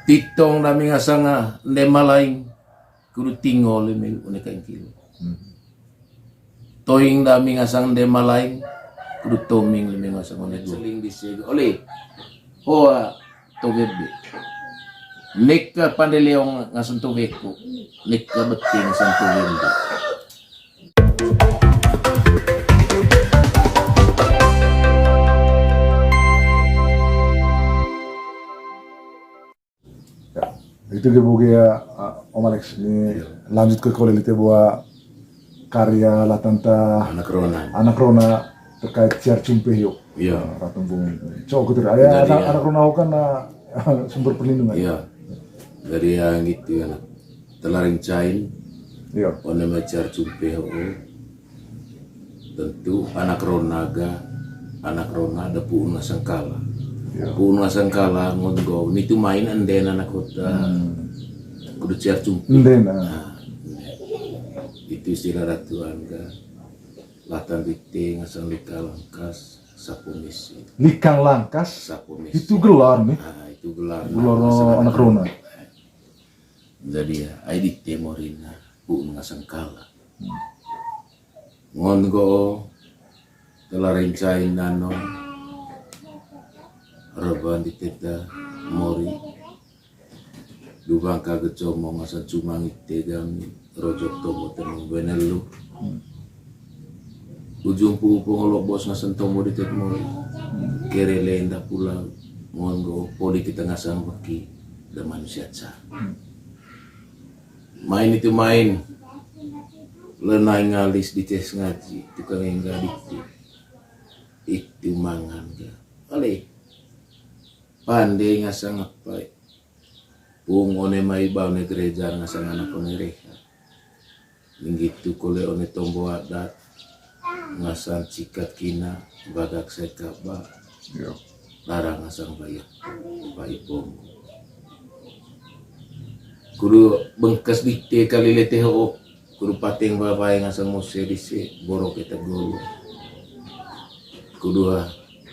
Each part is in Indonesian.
Titong nami nga sanga nemalaing kudu tingol mi uneka kilo. Toing nami nga sang nemalaing kudu toming limi nga sang unek seling disig. Oli. Hoa togebe. Nek pandeleong nga sang togeko. Nek beting sang togebe. Itu dia bugia Om Alex ini lanjut ke kolelite buat karya latanta anak Rona terkait ciar cumpehyo. Iya. Ratembung. Coba kutir aya anak Rona kan sumber perlindungan. Iya. Dari yang gitu ya. Telaring cain. Iya. Ona macar cumpehyo. Tentu anak Rona ada puuna sangkala. Puuna sangkala ngonggo nitu main anden anak kota. Kudu ciar cumpi. Itu istilah ratuan ka. Latan dikte ngasang lika langkas sapomisi. Likang langkas. Sapomisi. Itu gelar nih. Itu gelar. Gelar anak Rona. Jadi ya, ai dikte morina puuna sangkala. Ngonggo telaring cain nanon. Reban di teta mori dubang kaget comong asa cumang itegang rojok tomo tenung benelu ujung pupu ngolok bos ngasan tomo di tet mori kere lenda pulang ngonggo poli kita ngasang baki dan manusia ca main itu main lenai ngalis di tes ngaji tukang enggak dikti itu mangan ga ale pandai ngasang apa pung one mai bau ne gereja ngasang anak one reha gitu kole one tombo adat ngasang cikat kina bagak sekaba larang ngasang bayak pom kudu bengkas dikte kali lete ho kudu pateng babai ngasang mose dise borok eta golo kudu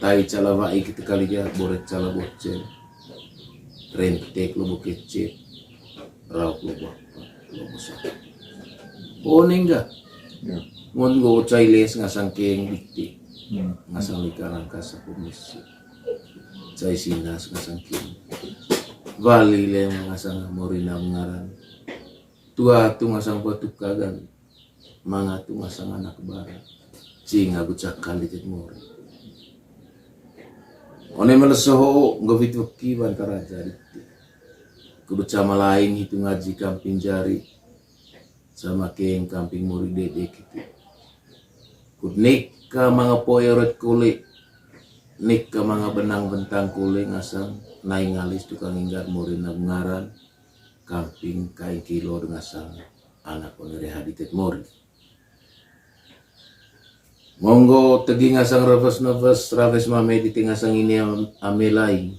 tai cala vai kita kali ya boret cala bocel rentek lo bokecet rauk lo bapa lo bosak enggak ngon cai les ngasang keng dikti ngasang likaran kasa komisi cai sinas ngasang keng vali le ngasang morina ngaran tua tu ngasang batu kagan manga tu ngasang anak bara cing aku cakal di mori one melesoho ngovit weki bantara jari kudu cama lain itu ngaji kamping jari sama keng kamping muri dede gitu kud nikah mga poyeret kulit nikah mga benang bentang kulit ngasang nai ngalis tukang inggar muri nabngaran kamping kain kilo ngasang anak onere haditet muri monggo tegi ngasang raves mame di ngasang ini ame lain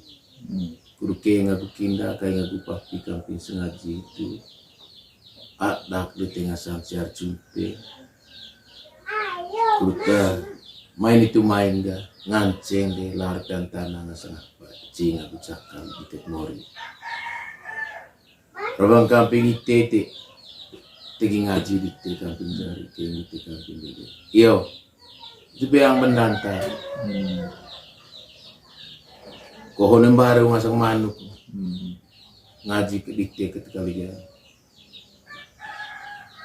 kudu ke ngaku kinda kaya ngaku papi kamping sengaji itu adak di ngasang ciar cumpe kudu main itu main ga nganceng deh larkan tanah ngasang apa cing aku cakal di tet mori rabang kamping itete tegi ngaji di kamping jari ke itu kamping dede iyo itu yang menantang. Kohonem baru ngasang manuk. Ngaji ke dikte ketika liya.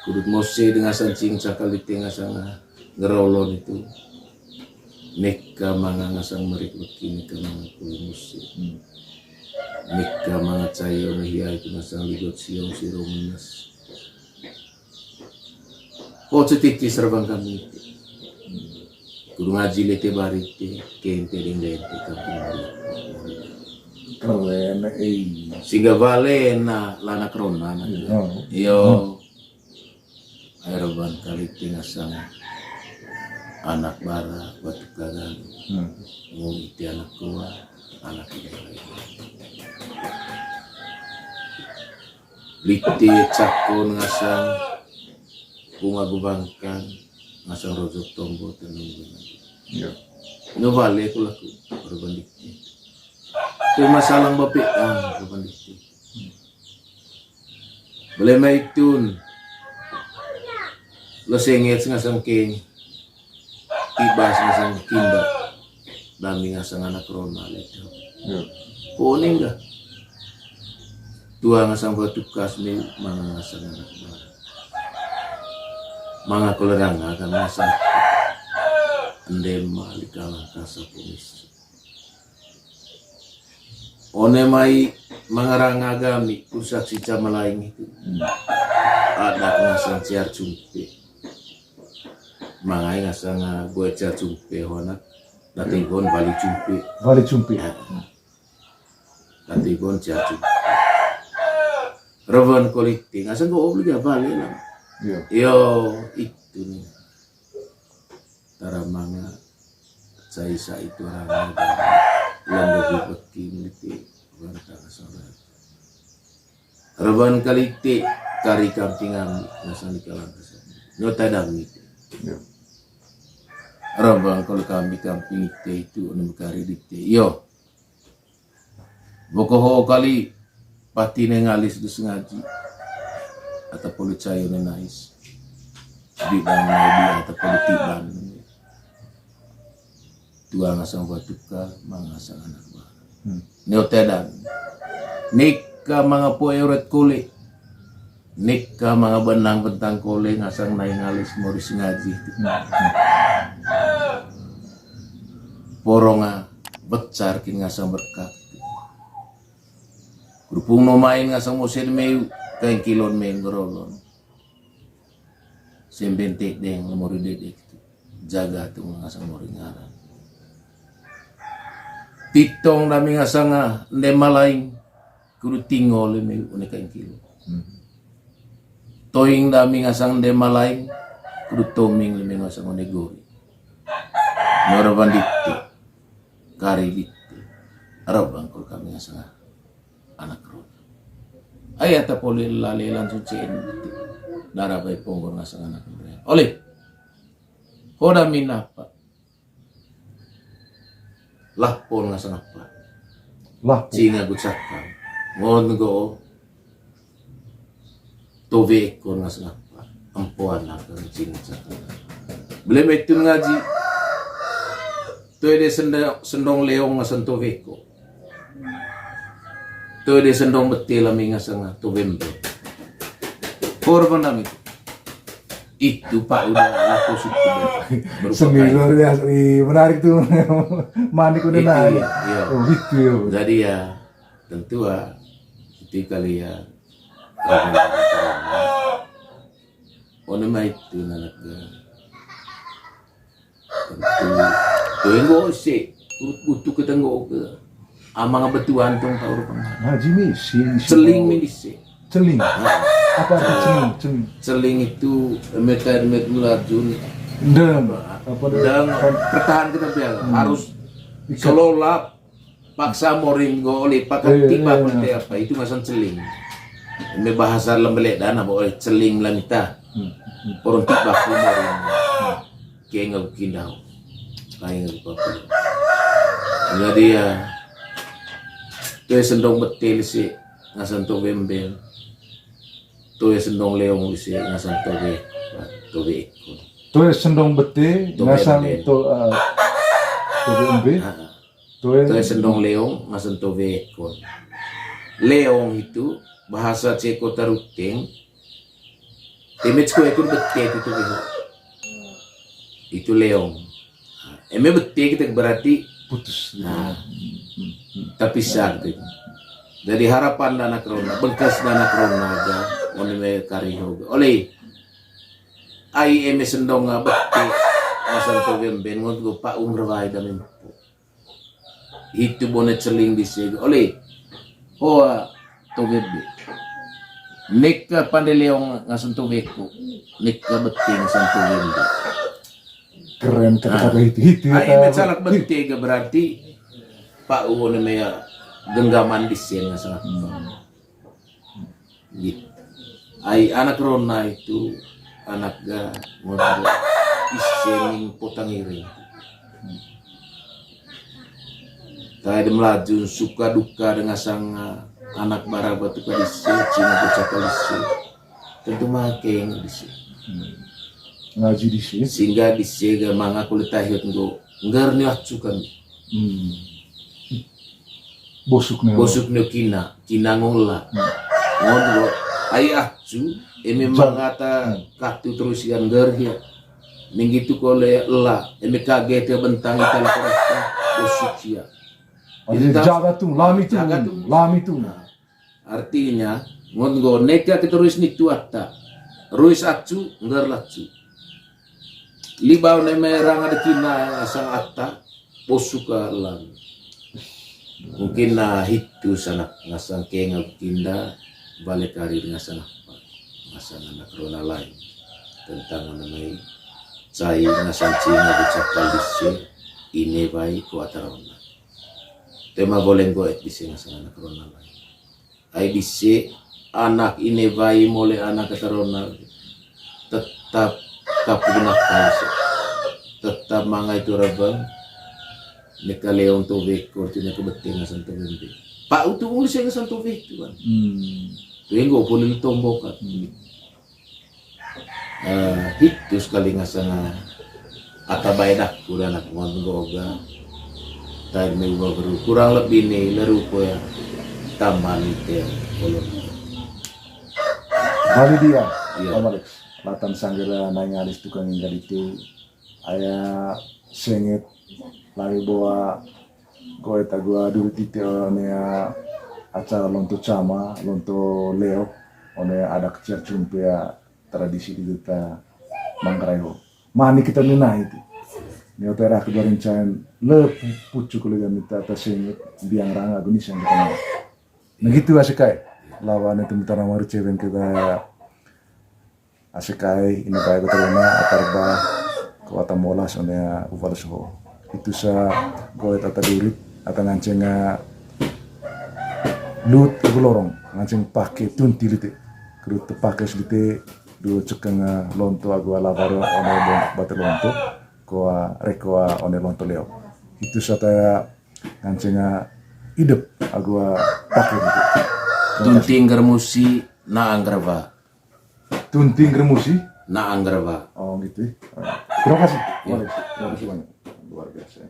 Kudut mose dengan sancing cakal dikte ngasang ngerolon itu. Nekka manga ngasang merik leki nekka manga kuli mose. Nekka manga cayo nahia itu ngasang ligot siong sirong minas. Kau cetik serbang kami itu. Kudu ngaji lete barite kente ding lete kampung Keren sehingga valena lana krona yo aeroban kali tingasang anak bara batu kagan ngomiti anak tua anak yang lain liti cakon ngasang bunga gubangkan ngasang rojok tombo tenung no vale ko laku perbanding itu masalah bapi perbanding Boleh maitun. Lo sengit ngasang king. Ibas ngasang kinda. Dami ngasang anak rona leto. Ya. Kuning ga. Tua ngasang batu kas ni mga ngasang anak bara. Mga koleranga kan ngasang ndema likalang kasa pumis. One mai mga rangagami pusak si camalaing itu. Ada ngasang ciar cumpe. Mga ngasang gue ciar cumpe honak. Dati kon bali cumpe. Vale cumpi. Dati kon ciar cumpe. Rawan koliti ngasang ko obli bali lang. Ya. Yo itu nih. Tara mga sa itu rangagami. Lando bukti militi warta kasabar. Rawan kaliti kari kampingan nasa nikalang kasabar. Nyota dami. Ya. Rawan kalau kami kamping itu anu kari dite. Yo. Bokoho kali pati nengalis dus ngaji. Atau policayo nenais. Di dan dia atau politiban. Dua ngasang batuka, mangasang anak bahan. Neotedan. Nika mga pueret kuli. Nika mga benang bentang kuli ngasang naingalis moris ngaji. Poronga becar kin ngasang berkat. Grupung nomain ngasang musim meu kain kilon main gerolon. Sembentek deng lemori dedek. Jaga tuh ngasang mori ngaran. Titong nami ngasanga ndema laing kudu tingol me unika kilo. Toing nami ngasang ndema laing kudu toming me ngasang negori. Noraban dikti kari dikti arabang kul kami ngasanga anak roda. Ayata poli lalelan sucien darabay ponggor ngasang anak roda. Oleh hoda minapa lapon nga sa napa. Lah. Singa gutsaka. Ngon go tove ko nga sa napa. Ampuan na ka singa gutsaka. Beli itu ngaji. Tuh de sendong leong nga sa tove ko. Tuh de sendong betil ami nga sa tovembe. Korban nami. Itu Pak udah laku suku Seminggu ya, menarik tuh. Manik udah naik. Iya. Oh gitu ya. Jadi ya tentu itu kali ya. Ono mah itu nanaga. Tentu tuh yang gue sih butuh ketengok ke. Amang betuan tong tahu rupanya. Ngaji misi. Celing medisi. Celing. Apa itu celing? Celing. Celing itu meter melajun. Dem. Dan pertahan kita biar harus selolap paksa moringo oleh pakai tiba nanti apa itu masan celing. Ini bahasa lembelek dana boleh celing lamita. Orang tiba moring. Kayak nggak kindau. Kayak nggak apa. Jadi ya. Tuh sendong betil sih ngasan tuh bembel. Tuh sendong leong sih ngasan tuh ekor. Tuh sendong bete ngasang to BMB. Tuh sendong leong ngasan tuh ekor. Leong itu bahasa Ceko Taruteng. Image ko ekor bete itu itu leong. Eme bete kita berarti Putus. nah, tapi sah gitu. Jadi harapan dana krona, bengkas dana krona aja, oleh karihoga. Oleh ai eme sendong ngabete, asal tu bemben ngot pak umrawai dami mampu. Itu bonet celing di sini. Oleh hoa tu bembe. Nika pandeleong ngasan tu beko, nika beting santu bembe. Keren kata-kata itu. Ai mencalak beting berarti pak uwo namanya genggaman di sini sangat gitu. Ai anak Rona itu anak ga modal isening potang iring. Kayak melaju suka duka dengan sang anak bara batu kadisi cina bocah kalisi. tentu makeng di sini. Ngaji di sini. Sehingga di sini mga kulit tahit ngo ngarni atsukan. Bosuk nyo kina ngola. Ngondo ay atsu eme mangata katu terus yang gerhia. Ningitu kole la eme kaget ya bentang ikan kerasta bosuk cia. Jaga tung, lami tung. Artinya ngondo neka terus ni tuata. Ruis atsu ngar latsu. Libau ne merang ada kina sang atta posuka lang. Mungkin itu sana ngasang kengal kinda balik karir ngasang apa ngasang anak rona lain tentang mengenai cai ngasang cina ucapal disi ini baik kuatarona tema boleh goet disi ngasang anak rona lain ai disi anak ini baik mulai anak katarona tetap kapunak tetap mangai itu rabang neka leon to vekor tina kebeting asan to bembe pak utu ulis yang asan to vek tuan tuengo boleh tombokat itu sekali ngasana atabai dak kurang nak ngongoga tai mewa beru kurang lebih nih lerupo ya taman itu kolon Bali dia Iya. Om Alex latan sanggera nanya alis tukang inggal itu ayah sengit lagi bawa gue gua dulu tite onea acara lonto cama lonto leo onea ada kecil cumpia tradisi di kita Manggarai mani kita nina itu ni otera kedua rencan le pucuk le minta atas sengit biang ranga gunis yang kita nah gitu asikai lawan itu minta nama cewek kita asikai ini kayak keterima atarba kuata molas onea uvalso itu sa goet ata durit ata nganceng lut lorong nganceng pake tunti lite kerut pake lite du cekeng lonto agua lavaro one batu lonto koa rekoa one lonto leo itu sa ta nganceng idep agua pake lite tunting germusi na anggrava tunting remusi na anggrava oh gitu terima kasih Ya. terima kasih banyak luar biasa